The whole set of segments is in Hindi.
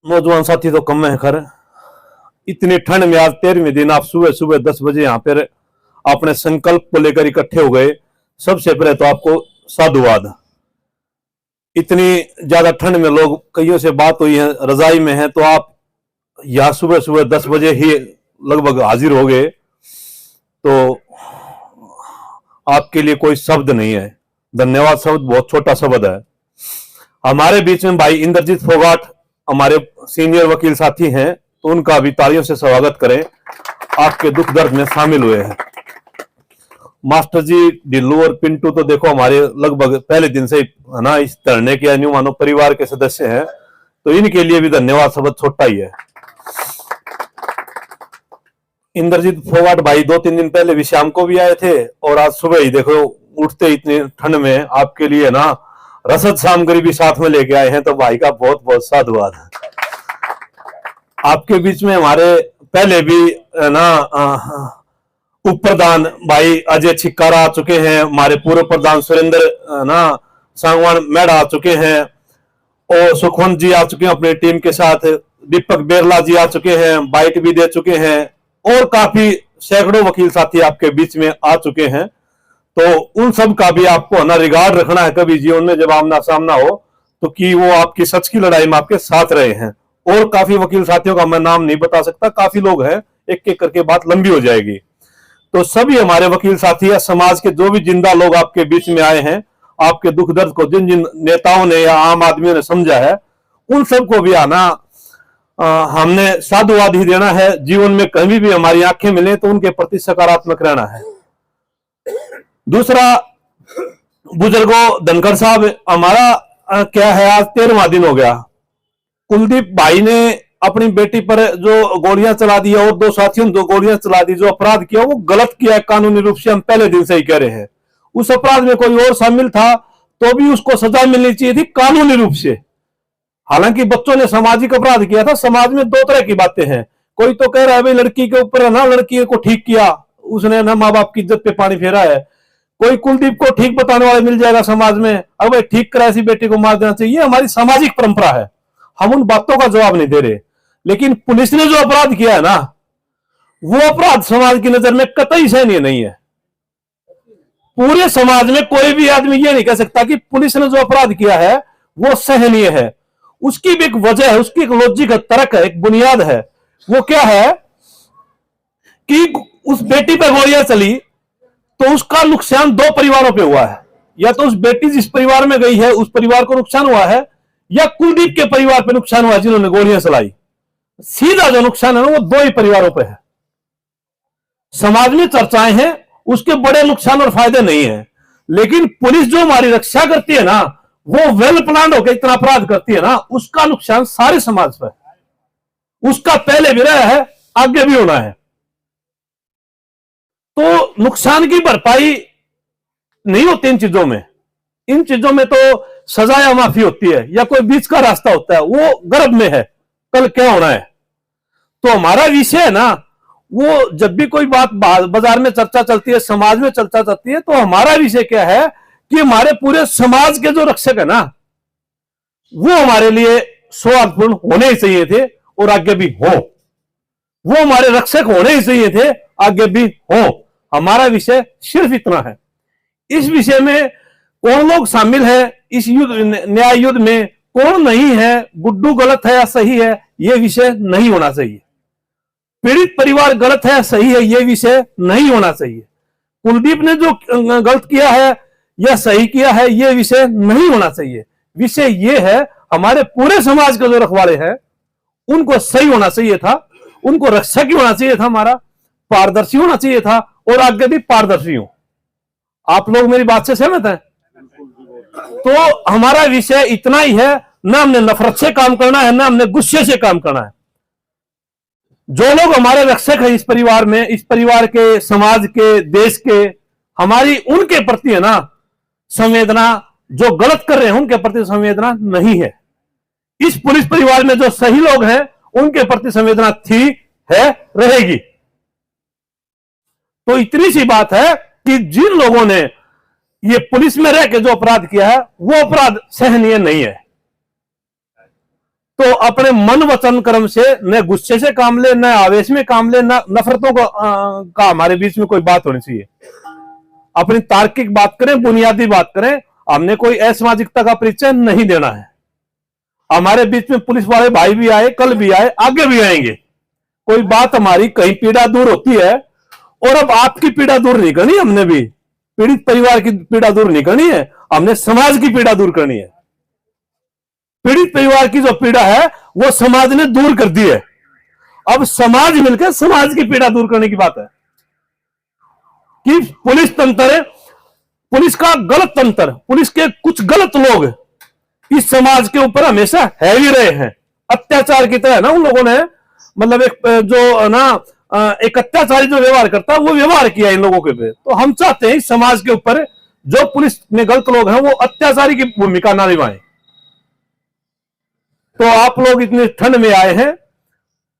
नौजवान साथी तो कम है खैर। इतनी ठंड में आज 13वें दिन आप सुबह सुबह 10 बजे यहाँ पर अपने संकल्प को लेकर इकट्ठे हो गए। सबसे पहले तो आपको साधुवाद। इतनी ज्यादा ठंड में लोग कईयों से बात हुई है, रजाई में है, तो आप यहाँ सुबह सुबह 10 बजे ही लगभग हाजिर हो गए, तो आपके लिए कोई शब्द नहीं है। धन्यवाद शब्द बहुत छोटा शब्द है। हमारे बीच में भाई इंद्रजीत फोगाट हमारे सीनियर वकील साथी हैं, तो उनका भी तालियों से स्वागत करें। आपके दुख दर्द में शामिल हुए हैं। मास्टर जी ढिल्लू और पिंटू तो देखो हमारे लगभग पहले दिन से है ना इस धरने के अन्य मानव परिवार के सदस्य हैं, तो इनके लिए भी धन्यवाद शब्द छोटा ही है। इंद्रजीत फोगाट भाई 2-3 दिन पहले भी शाम को भी आए थे, और आज सुबह ही देखो उठते इतनी ठंड में आपके लिए ना रसद सामग्री भी साथ में लेके आए हैं, तो भाई का बहुत बहुत साधुवाद। आपके बीच में हमारे पहले भी ना उप प्रधान भाई अजय छिक्कार आ चुके हैं, हमारे पूर्व प्रधान सुरेंद्र ना सांगवान मेढ़ आ चुके हैं, और सुखवंत जी आ चुके हैं अपनी टीम के साथ, दीपक बेरला जी आ चुके हैं, बाइट भी दे चुके हैं, और काफी सैकड़ों वकील साथी आपके बीच में आ चुके हैं। तो उन सब का भी आपको ना रिगार्ड रखना है कभी जीवन में जब आमना सामना हो, तो कि वो आपकी सच की लड़ाई में आपके साथ रहे हैं। और काफी वकील साथियों का मैं नाम नहीं बता सकता, काफी लोग हैं, एक एक करके बात लंबी हो जाएगी। तो सभी हमारे वकील साथी या समाज के जो भी जिंदा लोग आपके बीच में आए हैं, आपके दुख दर्द को जिन जिन नेताओं ने या आम आदमियों ने समझा है, उन सबको भी आना हमने साधुवाद ही देना है। जीवन में कभी भी हमारी आंखें मिले तो उनके प्रति सकारात्मक रहना है। दूसरा, बुजुर्गों धनखड़ साहब, हमारा क्या है आज 13वां दिन हो गया। कुलदीप भाई ने अपनी बेटी पर जो गोलियां चला दी और 2 साथियों ने 2 गोलियां चला दी, जो अपराध किया वो गलत किया है कानूनी रूप से, हम पहले दिन से ही कह रहे हैं। उस अपराध में कोई और शामिल था तो भी उसको सजा मिलनी चाहिए थी कानूनी रूप से। हालांकि बच्चों ने सामाजिक अपराध किया था। समाज में 2 तरह की बातें हैं। कोई तो कह रहा है भाई लड़की के ऊपर ना, लड़की को ठीक किया, उसने ना माँ बाप की इज्जत पे पानी फेरा है। कोई कुलदीप को ठीक बताने वाले मिल जाएगा समाज में, अब भाई ठीक करा ऐसी बेटी को मार देना चाहिए। ये हमारी सामाजिक परंपरा है, हम उन बातों का जवाब नहीं दे रहे। लेकिन पुलिस ने जो अपराध किया है ना, वो अपराध समाज की नजर में कतई सहनीय नहीं है। पूरे समाज में कोई भी आदमी ये नहीं कह सकता कि पुलिस ने जो अपराध किया है वो सहनीय है। उसकी भी एक वजह है, उसकी एक लॉजिक है, तर्क है, एक बुनियाद है। वो क्या है कि उस बेटी पर गोलियां चली तो उसका नुकसान 2 परिवारों पे हुआ है। या तो उस बेटी जिस परिवार में गई है उस परिवार को नुकसान हुआ है, या कुलदीप के परिवार पे नुकसान हुआ जिन्होंने गोलियां चलाई। सीधा जो नुकसान है ना वो 2 ही परिवारों पे है। समाज में चर्चाएं हैं, उसके बड़े नुकसान और फायदे नहीं है। लेकिन पुलिस जो हमारी रक्षा करती है ना, वो वेल प्लान होकर इतना अपराध करती है ना, उसका नुकसान सारे समाज पर है। उसका पहले भी रहा है, आगे भी होना है। तो नुकसान की भरपाई नहीं होती इन चीजों में। इन चीजों में तो सजा या माफी होती है, या कोई बीच का रास्ता होता है, वो गर्भ में है कल क्या होना है। तो हमारा विषय है ना, वो जब भी कोई बात बाजार में चर्चा चलती है, समाज में चर्चा चलती है, तो हमारा विषय क्या है कि हमारे पूरे समाज के जो रक्षक है ना, वो हमारे लिए सौहार्दपूर्ण होने ही चाहिए थे और आगे भी हो। वो हमारे रक्षक होने ही चाहिए थे, आगे भी हो। हमारा विषय सिर्फ इतना है। इस विषय में कौन लोग शामिल है इस युद्ध, न्याय युद्ध में कौन नहीं है, गुड्डू गलत है या सही है, यह विषय नहीं होना चाहिए। पीड़ित परिवार गलत है या सही है, यह विषय नहीं होना चाहिए। कुलदीप ने जो गलत किया है या सही किया है, यह विषय नहीं होना चाहिए। विषय यह है हमारे पूरे समाज के जो रखवाले हैं उनको सही होना चाहिए था, उनको रक्षक ही होना चाहिए था, हमारा पारदर्शी होना चाहिए था, और आगे भी पारदर्शी हो। आप लोग मेरी बात से सहमत हैं? तो हमारा विषय इतना ही है, ना हमने नफरत से काम करना है, ना हमने गुस्से से काम करना है। जो लोग हमारे रक्षक हैं इस परिवार में, इस परिवार के, समाज के, देश के, हमारी उनके प्रति है ना संवेदना, जो गलत कर रहे हैं उनके प्रति संवेदना नहीं है। इस पुलिस परिवार में जो सही लोग हैं उनके प्रति संवेदना थी, है, रहेगी। तो इतनी सी बात है कि जिन लोगों ने ये पुलिस में रह के जो अपराध किया है वो अपराध सहनीय नहीं है। तो अपने मन वचन कर्म से न गुस्से से काम ले, न आवेश में काम ले, न नफरतों का हमारे बीच में कोई बात होनी चाहिए। अपनी तार्किक बात करें, बुनियादी बात करें। हमने कोई असामाजिकता का परिचय नहीं देना है। हमारे बीच में पुलिस वाले भाई भी आए, कल भी आए, आगे भी आएंगे। कोई बात हमारी कहीं पीड़ा दूर होती है, और अब आपकी पीड़ा दूर नहीं करनी, हमने भी पीड़ित परिवार की पीड़ा दूर नहीं करनी है, हमने समाज की पीड़ा दूर करनी है। पीड़ित परिवार की जो पीड़ा है वो समाज ने दूर कर दी है। अब समाज मिलकर समाज की पीड़ा दूर करने की बात है कि पुलिस तंत्र, पुलिस का गलत तंत्र, पुलिस के कुछ गलत लोग इस समाज के ऊपर हमेशा हैवी रहे हैं। अत्याचार की तरह ना उन लोगों ने, मतलब एक जो ना एक अत्याचारी जो व्यवहार करता है वो व्यवहार किया इन लोगों के पे। तो हम चाहते हैं इस समाज के ऊपर जो पुलिस में गलत लोग हैं वो अत्याचारी की भूमिका ना निभाएं। तो आप लोग इतनी ठंड में आए हैं,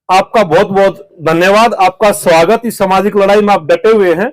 आपका बहुत बहुत धन्यवाद, आपका स्वागत। इस सामाजिक लड़ाई में आप डटे हुए हैं।